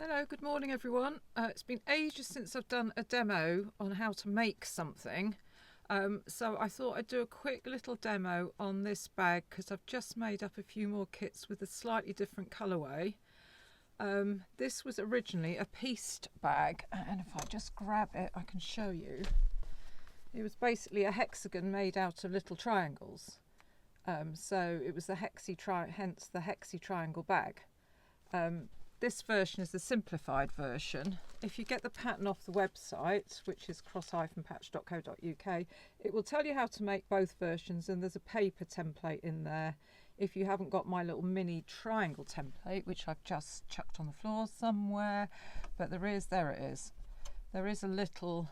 Hello, good morning everyone. It's been ages since I've done a demo on how to make something. So I thought I'd do a quick little demo on this bag because I've just made up a few more kits with a slightly different colourway. This was originally a pieced bag, and if I just grab it I can show you. It was basically a hexagon made out of little triangles. So it was the hence the hexy triangle bag. This version is the simplified version. If you get the pattern off the website, which is cross-patch.co.uk, it will tell you how to make both versions, and there's a paper template in there. If you haven't got my little mini triangle template, which I've just chucked on the floor somewhere, but there it is. There is a little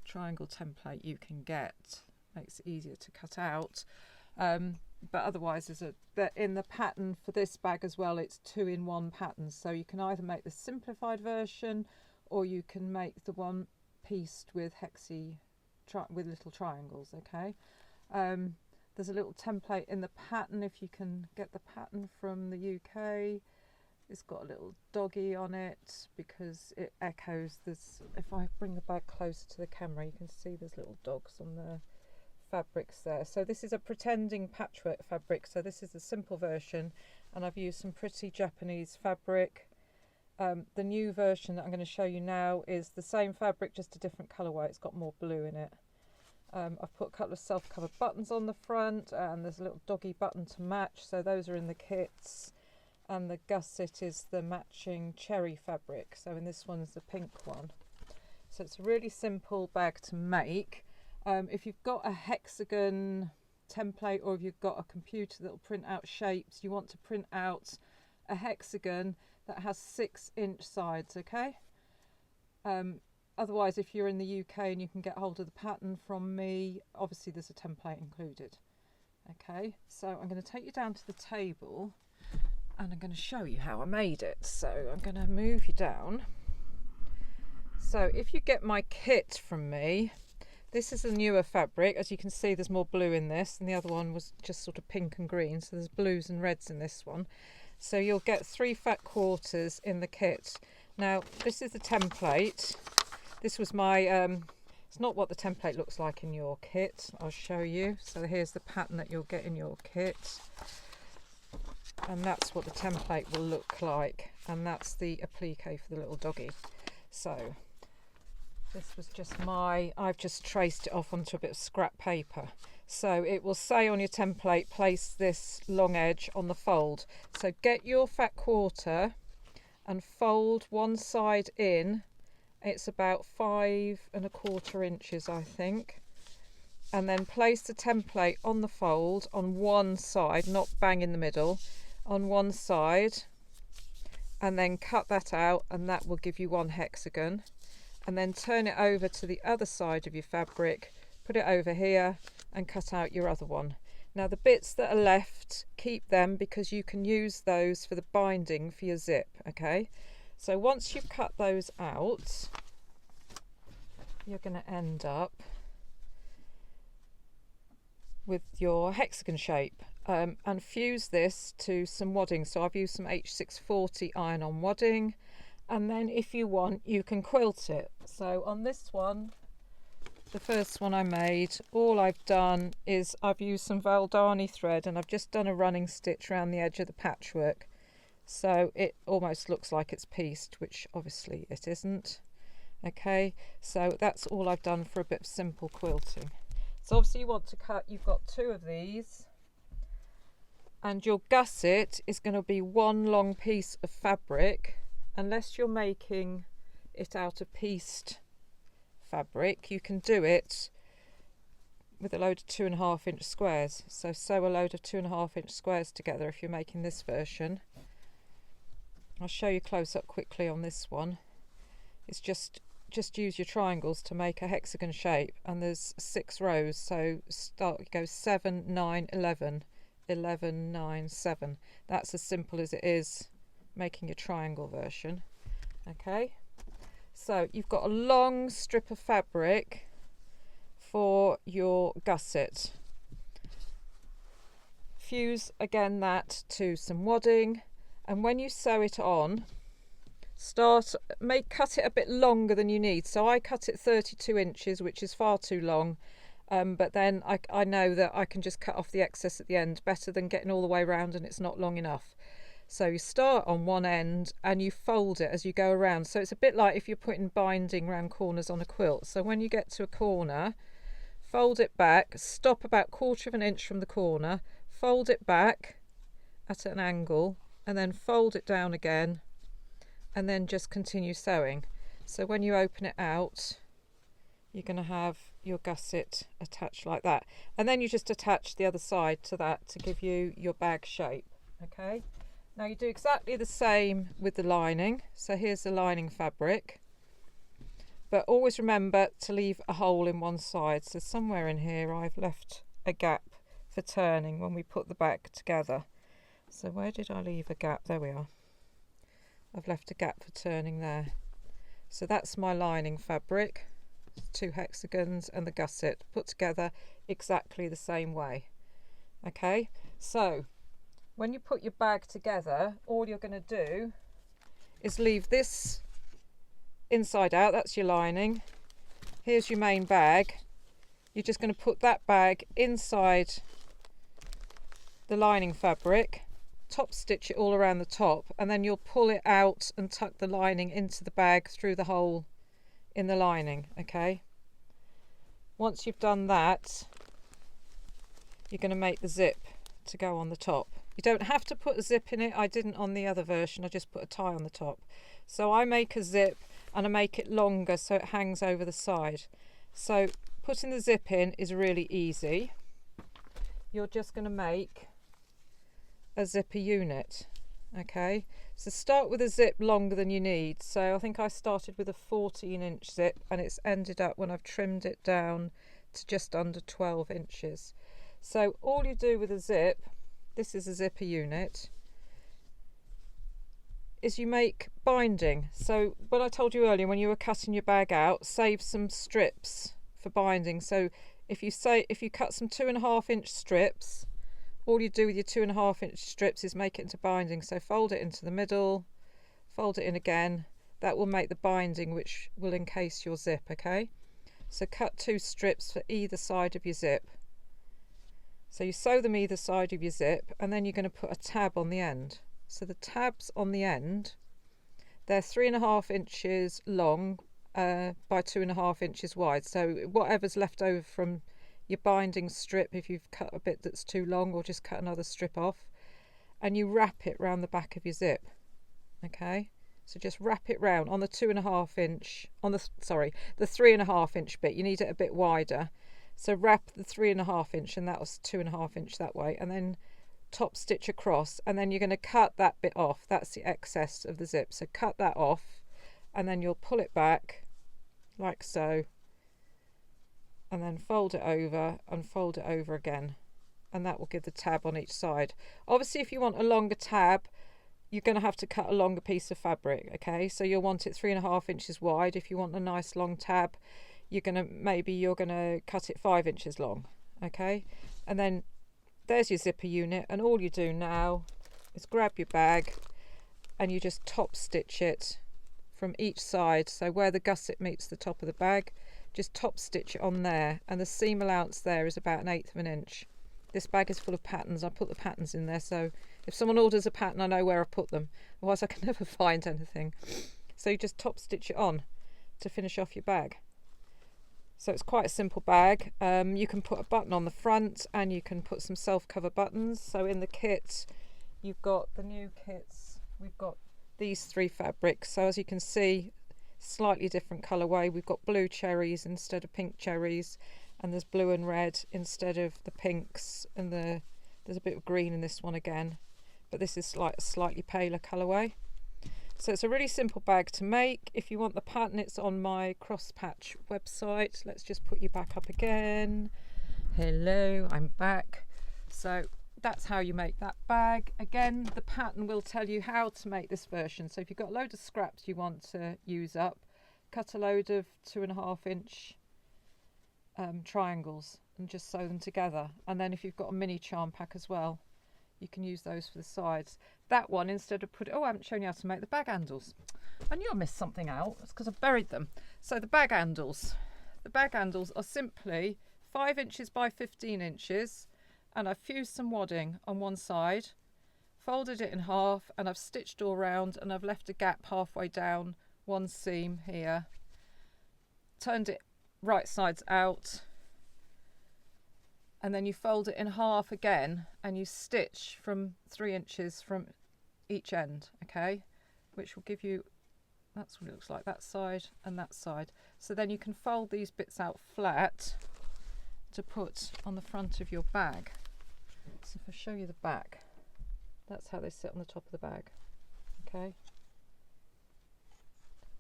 triangle template you can get. Makes it easier to cut out. But otherwise, in the pattern for this bag as well, it's 2-in-1 patterns. So you can either make the simplified version, or you can make the one pieced with with little triangles. Okay. There's a little template in the pattern if you can get the pattern from the UK. It's got a little doggy on it because it echoes this. If I bring the bag closer to the camera, you can see there's little dogs on the fabrics there. So this is a pretending patchwork fabric, so this is the simple version, and I've used some pretty Japanese fabric. The new version that I'm going to show you now is the same fabric, just a different colourway. It's got more blue in it. I've put a couple of self-covered buttons on the front, and there's a little doggy button to match, so those are in the kits. And the gusset is the matching cherry fabric, so in this one's the pink one. So it's a really simple bag to make. If you've got a hexagon template, or if you've got a computer that will print out shapes, you want to print out a hexagon that has 6-inch sides, okay? Otherwise, if you're in the UK and you can get hold of the pattern from me, obviously there's a template included. Okay, so I'm going to take you down to the table and I'm going to show you how I made it. So I'm going to move you down. So if you get my kit from me, this is a newer fabric. As you can see, there's more blue in this, and the other one was just sort of pink and green, so there's blues and reds in this one. So you'll get 3 fat quarters in the kit. Now this is the template. This was my it's not what the template looks like in your kit. I'll show you. So here's the pattern that you'll get in your kit, and that's what the template will look like, and that's the applique for the little doggy. So this was just I've just traced it off onto a bit of scrap paper. So it will say on your template, place this long edge on the fold. So get your fat quarter and fold one side in. It's about 5¼ inches, I think. And then place the template on the fold on one side, not bang in the middle, on one side. And then cut that out, and that will give you one hexagon. And then turn it over to the other side of your fabric, put it over here and cut out your other one. Now the bits that are left, keep them because you can use those for the binding for your zip, okay? So once you've cut those out, you're going to end up with your hexagon shape, and fuse this to some wadding. So I've used some H640 iron-on wadding. And then if you want, you can quilt it. So on this one, the first one I made, all I've done is I've used some Valdani thread, and I've just done a running stitch around the edge of the patchwork. So it almost looks like it's pieced, which obviously it isn't. Okay, so that's all I've done for a bit of simple quilting. So obviously you want to cut, you've got 2 of these, and your gusset is going to be one long piece of fabric. Unless you're making it out of pieced fabric, you can do it with a load of 2½-inch squares. So sew a load of 2½-inch squares together if you're making this version. I'll show you close up quickly on this one. It's just use your triangles to make a hexagon shape, and there's 6 rows. So go 7, 9, 11, 11, 9, 7. That's as simple as it is making a triangle version. Okay, so you've got a long strip of fabric for your gusset. Fuse again that to some wadding, and when you sew it on, cut it a bit longer than you need. So I cut it 32 inches, which is far too long. But then I know that I can just cut off the excess at the end, better than getting all the way around and it's not long enough. So you start on one end and you fold it as you go around. So it's a bit like if you're putting binding round corners on a quilt. So when you get to a corner, fold it back, stop about 1/4 of an inch from the corner, fold it back at an angle, and then fold it down again, and then just continue sewing. So when you open it out, you're going to have your gusset attached like that, and then you just attach the other side to that to give you your bag shape. Okay, now you do exactly the same with the lining. So here's the lining fabric, but always remember to leave a hole in one side. So somewhere in here I've left a gap for turning when we put the bag together. So where did I leave a gap? There we are. I've left a gap for turning there. So that's my lining fabric, 2 hexagons and the gusset put together exactly the same way. Okay, so when you put your bag together, all you're going to do is leave this inside out. That's your lining. Here's your main bag. You're just going to put that bag inside the lining fabric, top stitch it all around the top, and then you'll pull it out and tuck the lining into the bag through the hole in the lining. Okay, once you've done that, you're going to make the zip to go on the top. You don't have to put a zip in it. I didn't on the other version, I just put a tie on the top. So I make a zip and I make it longer so it hangs over the side. So putting the zip in is really easy. You're just going to make a zipper unit. Okay, so start with a zip longer than you need. So I think I started with a 14-inch zip and it's ended up, when I've trimmed it down, to just under 12 inches. So all you do with a zip, this is a zipper unit, is you make binding. So when I told you earlier, when you were cutting your bag out, save some strips for binding. So if you cut some 2.5-inch strips, all you do with your 2.5-inch strips is make it into binding. So fold it into the middle, fold it in again. That will make the binding which will encase your zip. Okay, so cut 2 strips for either side of your zip. So you sew them either side of your zip, and then you're going to put a tab on the end. So the tabs on the end, they're 3.5 inches long by 2.5 inches wide. So whatever's left over from your binding strip, if you've cut a bit that's too long, or just cut another strip off, and you wrap it round the back of your zip. Okay, so just wrap it round on the 2.5 inch, on the 3.5 inch bit. You need it a bit wider. So wrap the 3.5 inch, and that was 2.5 inch that way, and then top stitch across, and then you're going to cut that bit off. That's the excess of the zip. So cut that off, and then you'll pull it back like so, and then fold it over and fold it over again, and that will give the tab on each side. Obviously, if you want a longer tab, you're going to have to cut a longer piece of fabric. Okay, so you'll want it 3.5 inches wide. If you want a nice long tab, you're going to cut it 5 inches long. Okay, and then there's your zipper unit, and all you do now is grab your bag and you just top stitch it from each side. So where the gusset meets the top of the bag, just top stitch it on there, and the seam allowance there is about 1/8 of an inch. This bag is full of patterns. I put the patterns in there, so if someone orders a pattern, I know where I put them, otherwise I can never find anything. So you just top stitch it on to finish off your bag. So it's quite a simple bag. You can put a button on the front, and you can put some self-cover buttons. So in the kit, you've got the new kits, we've got these 3 fabrics. So as you can see, slightly different colourway. We've got blue cherries instead of pink cherries, and there's blue and red instead of the pinks, and there's a bit of green in this one again, but this is like a slightly paler colourway. So it's a really simple bag to make. If you want the pattern, it's on my cross patch website. Let's just put you back up again. Hello, I'm back. So that's how you make that bag. Again, the pattern will tell you how to make this version. So if you've got a load of scraps you want to use up, cut a load of 2.5-inch triangles and just sew them together. And then if you've got a mini charm pack as well, you can use those for the sides. that one instead of I haven't shown you how to make the bag handles. I knew I missed something out. It's because I've buried them. So the bag handles. The bag handles are simply 5 inches by 15 inches, and I've fused some wadding on one side, folded it in half, and I've stitched all round, and I've left a gap halfway down one seam here, turned it right sides out, and then you fold it in half again and you stitch from 3 inches from each end, okay, which will give you, that's what it looks like, that side and that side. So then you can fold these bits out flat to put on the front of your bag. So if I show you the back, that's how they sit on the top of the bag, okay.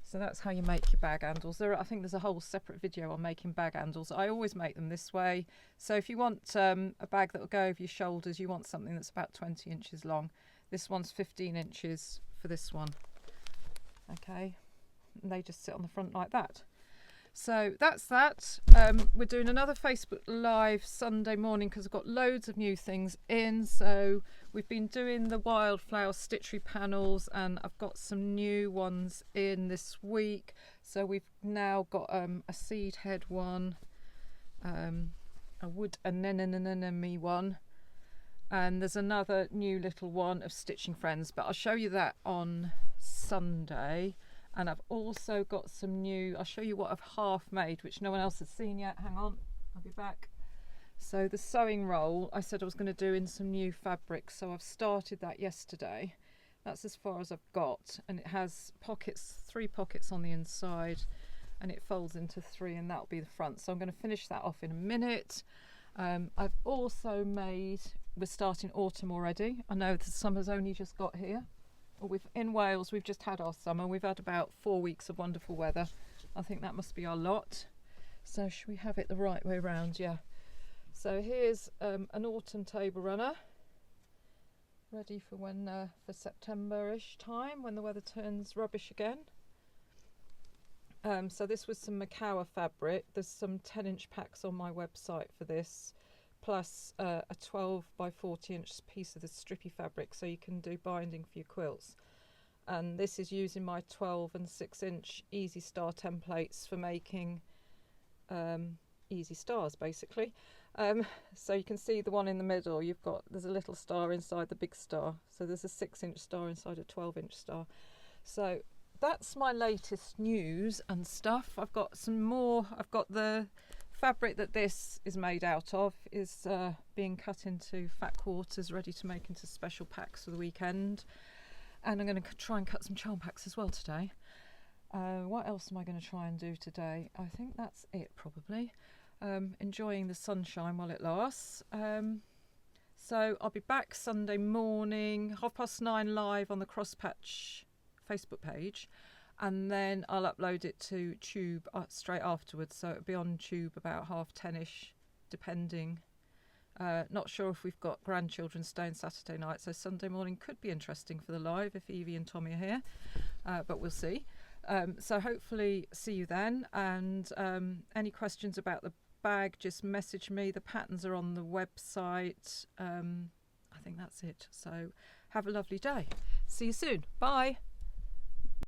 So that's how you make your bag handles. I think there's a whole separate video on making bag handles. I always make them this way. So if you want a bag that will go over your shoulders, you want something that's about 20 inches long. This one's 15 inches for this one. Okay, and they just sit on the front like that. So that's that. We're doing another Facebook Live Sunday morning because I've got loads of new things in. So we've been doing the wildflower stitchery panels, and I've got some new ones in this week. So we've now got a seed head one, a wood anemone one, and there's another new little one of Stitching Friends, but I'll show you that on Sunday. And I've also got some new, I'll show you what I've half made, which no one else has seen yet. Hang on, I'll be back. So the sewing roll, I said I was going to do in some new fabric, so I've started that yesterday. That's as far as I've got, and it has pockets, 3 pockets on the inside, and it folds into 3, and that'll be the front. So I'm going to finish that off in a minute. I've also made, we're starting autumn already. I know the summer's only just got here. In Wales, we've just had our summer. We've had about 4 weeks of wonderful weather. I think that must be our lot. So should we have it the right way round? Yeah. So here's an autumn table runner, ready for for September-ish time, when the weather turns rubbish again. So this was some Macawa fabric. There's some 10-inch packs on my website for this, plus a 12 by 40 inch piece of the strippy fabric, so you can do binding for your quilts. And this is using my 12 and 6 inch Easy Star templates for making easy stars, basically. So you can see the one in the middle, there's a little star inside the big star, so there's a 6-inch star inside a 12-inch star. So that's my latest news and stuff. I've got some more. I've got the fabric that this is made out of is being cut into fat quarters, ready to make into special packs for the weekend. And I'm going to try and cut some charm packs as well today. What else am I going to try and do today? I think that's it, probably. Enjoying the sunshine while it lasts. So I'll be back Sunday morning, 9:30 live on the Crosspatch Facebook page. And then I'll upload it to Tube straight afterwards, so it'll be on Tube about 10:30ish, depending. Not sure if we've got grandchildren staying Saturday night, so Sunday morning could be interesting for the live if Evie and Tommy are here, but we'll see. So hopefully see you then, and any questions about the bag, just message me. The patterns are on the website. I think that's it. So have a lovely day. See you soon. Bye.